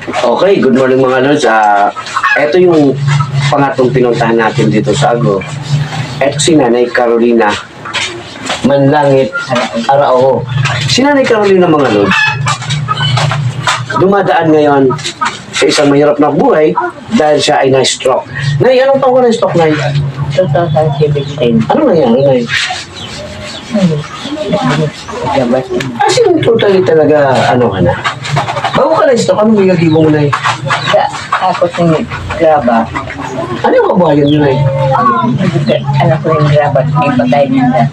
Okay, good morning mga lods. Ito yung pangatlong pinuntahan natin dito sa Agro. Ito si Nanay Carolina Manlangit Arao. Si Nanay Carolina mga lods, dumadaan ngayon sa isang mahirap na buhay dahil siya ay na-stroke. Nay, anong taon ka na-stroke, Nay? 2017. Ano nangyari, Nay? As in, totally talaga, ano ka na? Bago ka na-stroke, anong ginagawa mo, Nay? Ako ng graba. Ano yung kabuhayan nyo, Nay? Anak ko yung graba. May patay nila.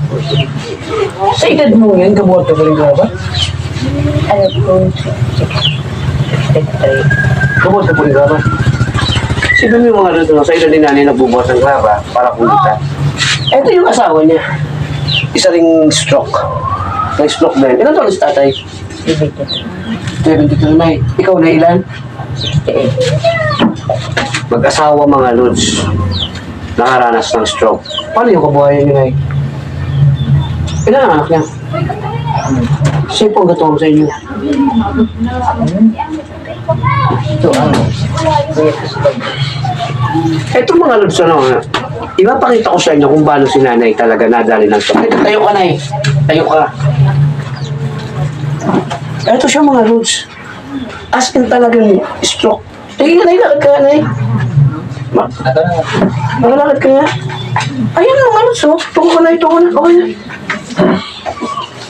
Sa edad mo yan, kabuhat ka ba rin ba? Anak ko 63. Kabuhat ka po rin ba? Sipin mo yung mga luto sa edad ni nanay nagbubuhat ng graba para kumita. Ito yung asawa niya. Isa ring stroke. May stroke na yun. Ilan taon si tatay? 72 na. Ikaw na ilan? 68. Mag-asawa mga lods. Nakaranas ng stroke. Paano yung kabuhayan niyo, Nay? Ilan ang anak niya? Siya po ang gatuwang sa inyo. Ito ang kuya ko. Ito mga lods, ano, ipapakita ko sa inyo kung paano si nanay talaga nadali ng stroke. Tayo ka, Nay. Tayo ka. Ito siya mga lods. As in talagang stroke. Tingin nga, Nay, lakad ka, Nay. Makalakad ka nga. Ayun mga lods, oh. Tungo ka, Nay, tungo na. Okay na.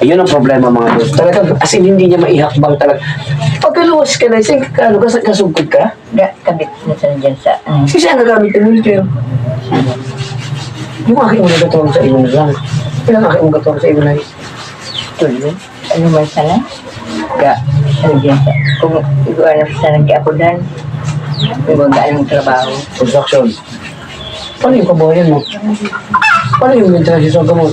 Ayun ang problema mga lods. Talagang, as in, hindi niya maihakbang talaga. Pagkaluwas ka, Nay, saan ka, ano, kasugod ka? Kabit na sa dyan sa Kasi siya ang gagamit ng wheelchair. Yung aking mga gatuwang sa iyo na lang. Ilang aking mga gatuwang sa iyo, Nay? tulo. Ano man sana? Ano dyan sa... Kung ano sa nag-iapudan, may mga anong trabaho. Construction. Paano yung kabuhayan mo? Paano yung maintenance sa gamot?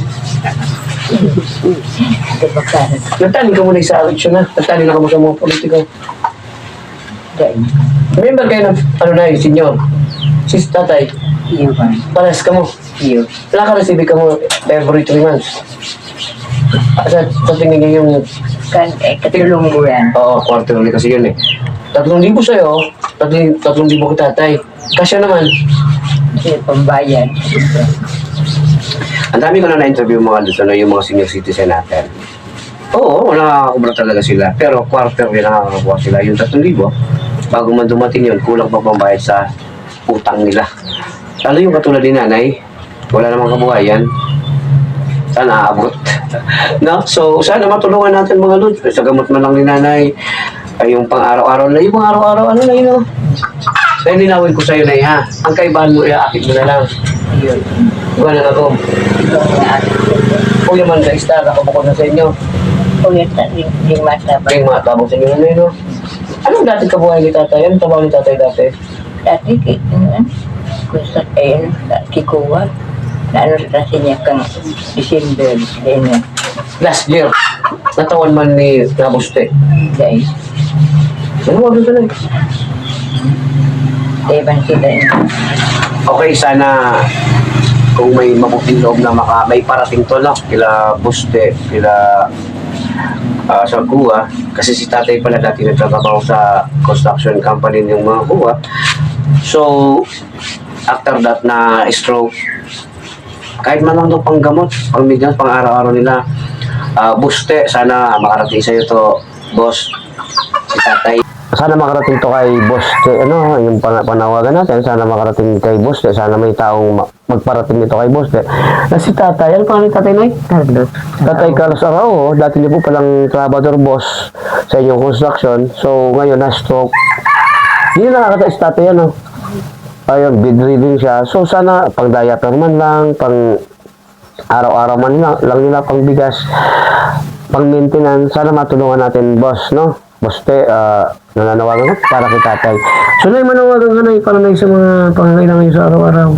Kapagkaran. Nagtani ka muna sa eleksyon na. Nagtani na ka mo sa mga politiko. Dahil, Remember kayo ng, ano na yun, senior? Si tatay. iyo ba? Pares ka mo. Iyo. Nakaka-receive ka mo every 3 months. Sa tingin niyo yung, Katulong mo yan. oo, quarterly kasi yun eh. 3,000 sa'yo, 3,000 kay tatay. Kasya naman. Kasi pambayan. Ang dami ko na na-interview mga Luzon, yung mga senior citizen natin. Oo, nakakakubra talaga sila. Pero quarterly nakakakuha sila. Yung 3,000, bago man dumating yun, kulang pa pambayad sa utang nila. Lalo yung katulad ni nanay, wala namang kabuhayan. Sana aabot. No? So, sana matulungan natin mga Luz. Sa gamot man lang ni nanay, ay yung pang-araw-araw na, yung pang-araw-araw, ano na yun, no? So, linawin ko sa'yo na ha. Ang kaibahan mo, iakit mo na lang. Iyo. Buwan na ako. Ikaw nga ate. Kuya man sa istar, ako bukod na sa inyo. Ulit na rin matabang. May mga tabong sa inyo na no? Anong dati kabuhay ni tatay? Anong trabaho ni tatay dati? Dati kung sa ayun, kikuha. Na ano kasi niya kang December. Dahil na. Last year, natawan man ni Nabuste. Dahil. Ano wag na lang? Evan sila yun. Okay, sana kung may mabuting loob na may parating to no? Kila Buste, kila sa Kuha. Kasi si tatay pala dati nagtatrabaho sa construction company ng mga Kuha. So, after that na stroke, kahit man lang daw panggamot, pang-maintenance, pang-araw-araw nila, Buste, sana makarating sa'yo to, boss, si tatay. Sana makarating to kay boss, ano, yung panawagan natin, sana makarating kay boss, sana may taong magparating nito kay boss. Na si tatay, ano pangalan ni tatay, Nay? Carlos. Tatay Carlos Arao, dati niyo po palang trabador boss sa inyong construction. So, ngayon na-stroke. Hindi na nakakataas tatay, ano? Ayun, bedridden siya. So, sana pang diaper man lang, pang araw-araw man lang nila, pang bigas, pang maintenance. Sana matulungan natin, boss, no? Boss, nananawagan ko para kay tatay. So, Nay, manawagan ka, Nay, para na sa mga pangangailangan niyo sa araw-araw.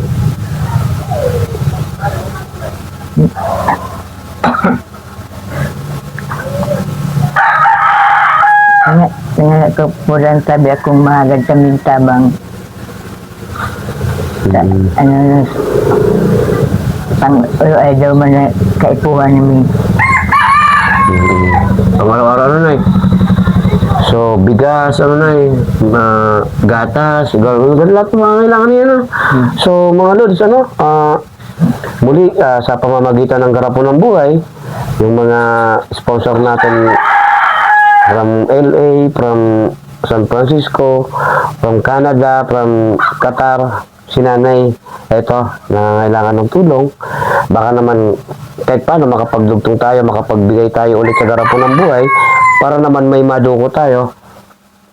Nga ko po lang sabi akong mahagad kaming tabang. Ano, pang ay daw man na kaipuhan namin. Pang araw-araw na, Nay. So, bigas, gatas, lahat ng mga kailangan niya, no? So, mga Lods, muli, sa pamamagitan ng Garapon ng Buhay, yung mga sponsor natin from LA, from San Francisco, from Canada, from Qatar, si Nanay, eto, nangangailangan ng tulong. Baka naman, kahit paano, makapagdugtong tayo, makapagbigay tayo ulit sa Garapon ng Buhay, para naman may maduko tayo,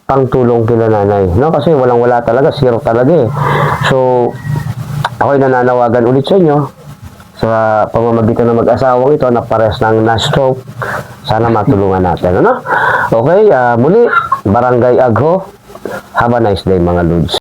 pang tulong kila Nanay. No? Kasi walang-wala talaga, zero talaga eh. So, ako'y nananawagan ulit sa inyo, sa pamamagitan ng mag-asawang ito na pares ng na-stroke, sana matulungan natin. Ano? Okay, muli, Barangay Agho. Have a nice day mga Lods.